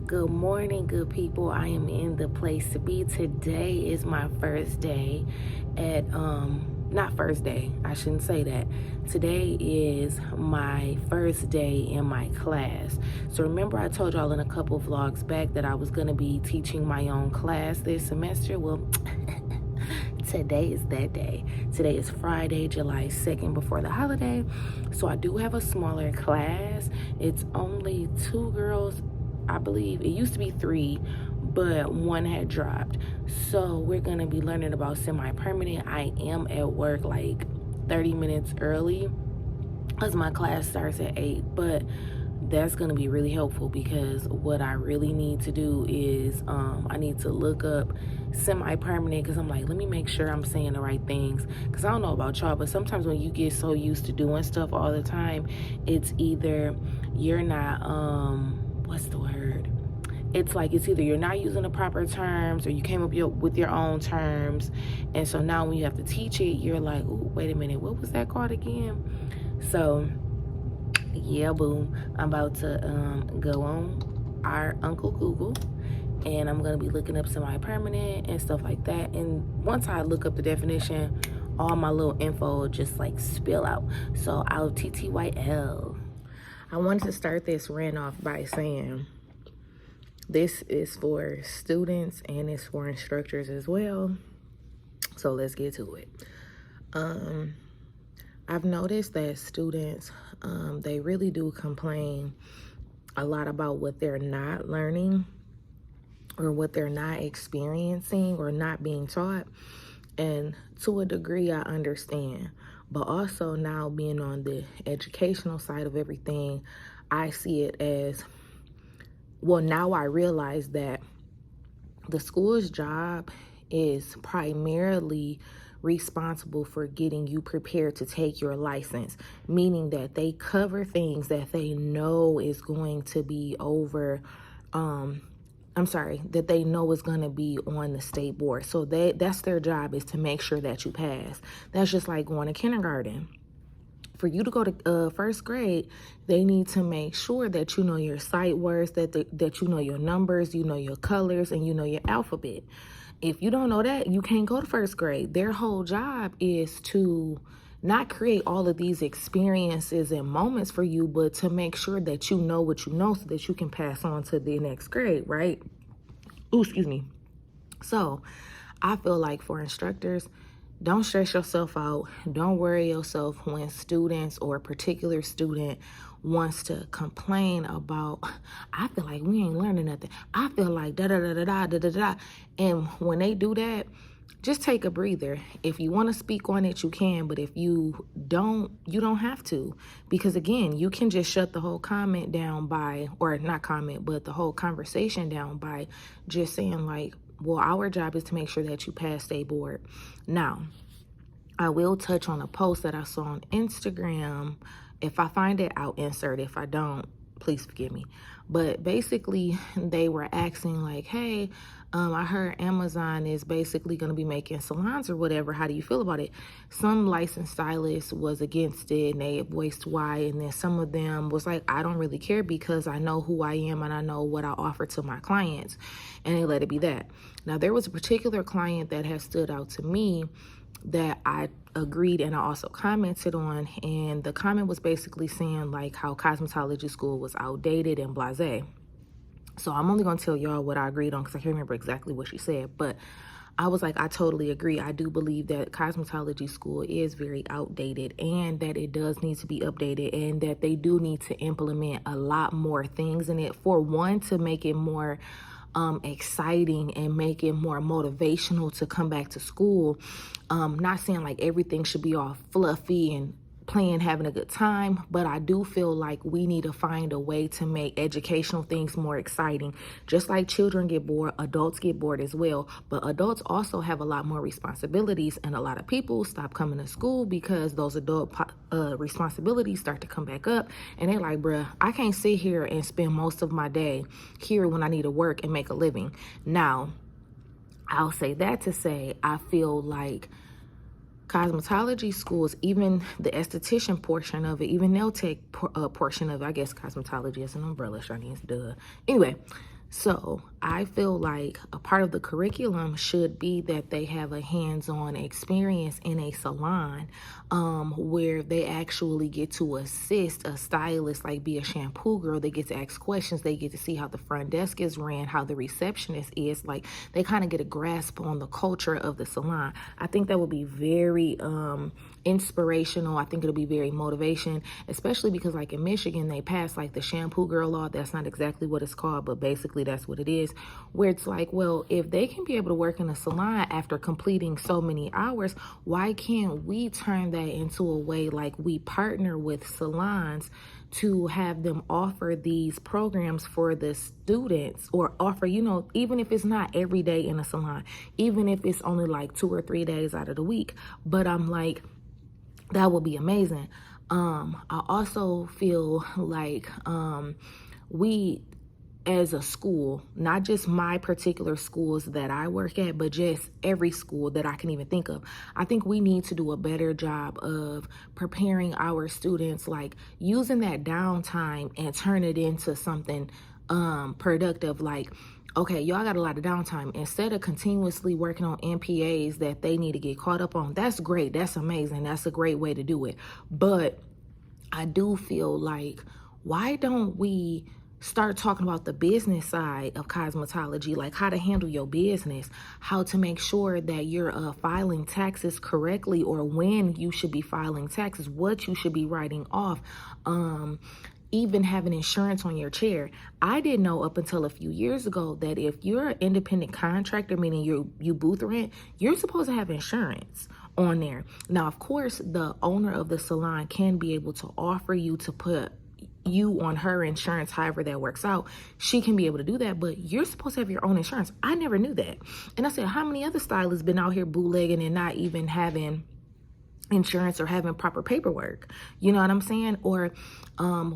Good morning, good people. I am in the place to be. Today is my first day at not first day, I shouldn't say that. Today is my first day in my class. So remember I told y'all in a couple vlogs back that I was going to be teaching my own class this semester. Well, today is that day. Today is Friday, July 2nd, before the holiday. So I do have a smaller class. It's only 2 girls. I believe it used to be 3, but 1 had dropped. So we're gonna be learning about semi-permanent. I am at work like 30 minutes early because my class starts at 8, but that's going to be really helpful because what I really need to do is I need to look up semi-permanent, because I'm like, let me make sure I'm saying the right things, because I don't know about y'all, but sometimes when you get so used to doing stuff all the time, it's either you're not what's the word, it's like it's either you're not using the proper terms or you came up with your own terms, and so now when you have to teach it, you're like, oh, wait a minute, what was that called again? So yeah, boom, I'm about to go on our Uncle Google, and I'm gonna be looking up semi-permanent and stuff like that. And once I look up the definition, all my little info will just like spill out. So I'll TTYL. I wanted to start this rant off by saying this is for students and it's for instructors as well. So let's get to it. I've noticed that students, they really do complain a lot about what they're not learning or what they're not experiencing or not being taught. And to a degree, I understand. But also now being on the educational side of everything, I see it as, well, now I realize that the school's job is primarily responsible for getting you prepared to take your license, meaning that they cover things that they know is going to be over, that they know is going to be on the state board. So that's their job, is to make sure that you pass. That's just like going to kindergarten. For you to go to first grade, they need to make sure that you know your sight words, that you know your numbers, you know your colors, and you know your alphabet. If you don't know that, you can't go to first grade. Their whole job is to not create all of these experiences and moments for you, but to make sure that you know what you know so that you can pass on to the next grade, right? Ooh, excuse me. So I feel like for instructors, don't stress yourself out. Don't worry yourself when students or a particular student wants to complain about, I feel like we ain't learning nothing. I feel like da-da-da-da-da-da-da-da. And when they do that, just take a breather. If you want to speak on it, you can. But if you don't have to. Because again, you can just shut the whole comment down by, or not comment, but the whole conversation down by just saying like, well, our job is to make sure that you pass state board. Now, I will touch on a post that I saw on Instagram. If I find it, I'll insert it. If I don't, please forgive me. But basically, they were asking like, hey, I heard Amazon is basically going to be making salons or whatever. How do you feel about it? Some licensed stylists was against it, and they voiced why. And then some of them was like, I don't really care because I know who I am and I know what I offer to my clients. And they let it be that. Now, there was a particular client that has stood out to me that I agreed and I also commented on, and the comment was basically saying like how cosmetology school was outdated and blasé. So I'm only going to tell y'all what I agreed on because I can't remember exactly what she said, but I was like, I totally agree. I do believe that cosmetology school is very outdated and that it does need to be updated, and that they do need to implement a lot more things in it. For one, to make it more exciting and make it more motivational to come back to school. Not saying like everything should be all fluffy and playing, having a good time, but I do feel like we need to find a way to make educational things more exciting. Just like children get bored, adults get bored as well, but adults also have a lot more responsibilities, and a lot of people stop coming to school because those adult responsibilities start to come back up, and they're like, bruh, I can't sit here and spend most of my day here when I need to work and make a living. Now, I'll say that to say, I feel like cosmetology schools, even the esthetician portion of it, even nail tech portion of it, I guess cosmetology is an umbrella, Shanice, duh. Anyway, So I feel like a part of the curriculum should be that they have a hands-on experience in a salon, where they actually get to assist a stylist, like be a shampoo girl. They get to ask questions. They get to see how the front desk is ran, how the receptionist is. Like, they kind of get a grasp on the culture of the salon. I think that would be very inspirational. I think it'll be very motivation, especially because like in Michigan, they passed like the shampoo girl law. That's not exactly what it's called, but basically that's what it is, where it's like, well, if they can be able to work in a salon after completing so many hours, why can't we turn that into a way like we partner with salons to have them offer these programs for the students, or offer, even if it's not every day in a salon, even if it's only like 2 or 3 days out of the week. But I'm like, that would be amazing. I also feel like we as a school, not just my particular schools that I work at, but just every school that I can even think of, I think we need to do a better job of preparing our students, like using that downtime and turn it into something productive. Like, okay, y'all got a lot of downtime. Instead of continuously working on NPAs that they need to get caught up on, that's great. That's amazing. That's a great way to do it. But I do feel like, why don't we start talking about the business side of cosmetology, like how to handle your business, how to make sure that you're filing taxes correctly, or when you should be filing taxes, what you should be writing off, even having insurance on your chair. I didn't know up until a few years ago that if you're an independent contractor, meaning you booth rent, you're supposed to have insurance on there. Now, of course, the owner of the salon can be able to offer you to put you on her insurance, however that works out. She can be able to do that, but you're supposed to have your own insurance. I never knew that. And I said, how many other stylists been out here bootlegging and not even having insurance or having proper paperwork? You know what I'm saying? Or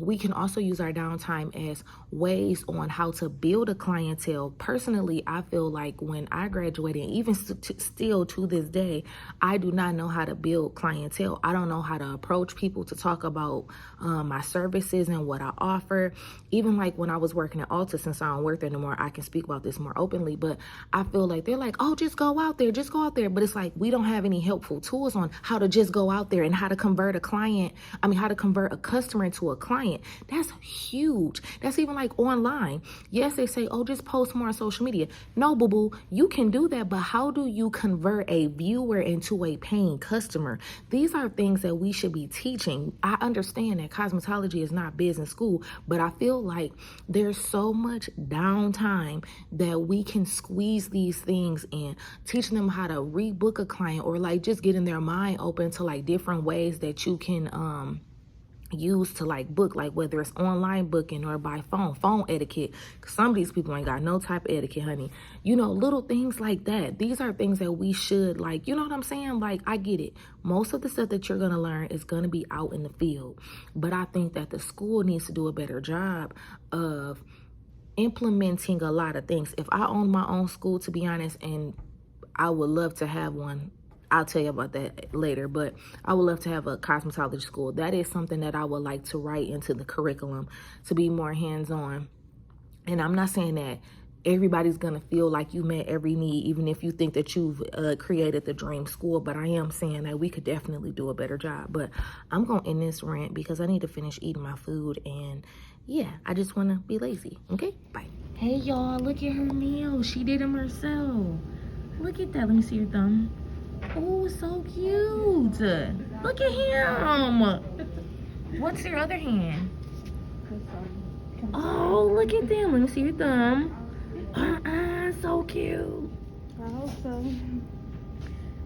we can also use our downtime as ways on how to build a clientele. Personally, I feel like when I graduated, and even still to this day, I do not know how to build clientele. I don't know how to approach people to talk about my services and what I offer. Even like when I was working at Ulta, since I don't work there anymore, I can speak about this more openly. But I feel like they're like, oh, just go out there, just go out there. But it's like, we don't have any helpful tools on how to just go out there and how to convert how to convert a customer into a client. That's huge. That's even like online. Yes, they say, oh, just post more on social media. No, boo-boo, you can do that, but how do you convert a viewer into a paying customer? These are things that we should be teaching. I understand that cosmetology is not business school, but I feel like there's so much downtime that we can squeeze these things in, teaching them how to rebook a client, or like just getting their mind open to like different ways that you can use to like book, like whether it's online booking or by phone etiquette, because some of these people ain't got no type of etiquette, honey. Little things like that. These are things that we should, like, you know what I'm saying? Like, I get it. Most of the stuff that you're going to learn is going to be out in the field, but I think that the school needs to do a better job of implementing a lot of things. If I owned my own school, to be honest, and I would love to have one, I'll tell you about that later, but I would love to have a cosmetology school. That is something that I would like to write into the curriculum, to be more hands-on. And I'm not saying that everybody's gonna feel like you met every need, even if you think that you've created the dream school, but I am saying that we could definitely do a better job. But I'm gonna end this rant because I need to finish eating my food, and yeah, I just want to be lazy. Okay, bye. Hey y'all, look at her nails. She did them herself. Look at that. Let me see your thumb. Oh, so cute. Look at him. What's your other hand? Oh, look at them. Let me see your thumb. So cute. I hope so.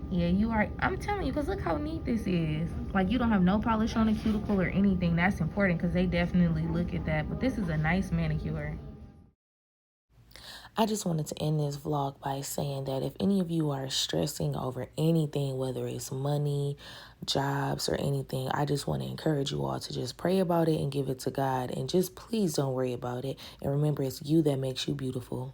Yeah, you are. I'm telling you, because look how neat this is. Like, you don't have no polish on the cuticle or anything. That's important because they definitely look at that. But this is a nice manicure. I just wanted to end this vlog by saying that if any of you are stressing over anything, whether it's money, jobs, or anything, I just want to encourage you all to just pray about it and give it to God. And just please don't worry about it. And remember, it's you that makes you beautiful.